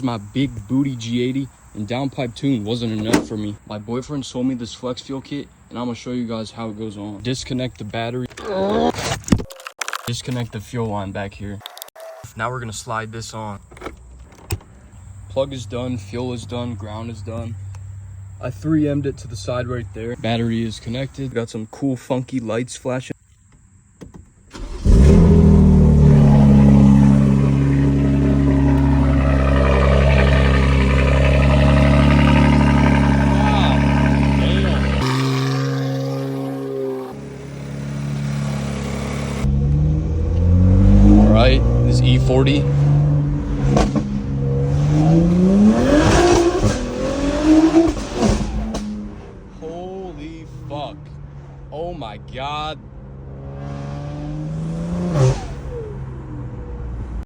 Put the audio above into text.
my big booty G80, and downpipe tune wasn't enough for me. My boyfriend sold me this flex fuel kit, and I'm gonna show you guys how it goes on. Disconnect the battery. Disconnect the fuel line back here. Now we're gonna slide this on. Plug is done, fuel is done, ground is done. I 3M'd it to the side right there. Battery is connected. Got some cool funky lights flashing. All right, this E40. Holy fuck. Oh my God.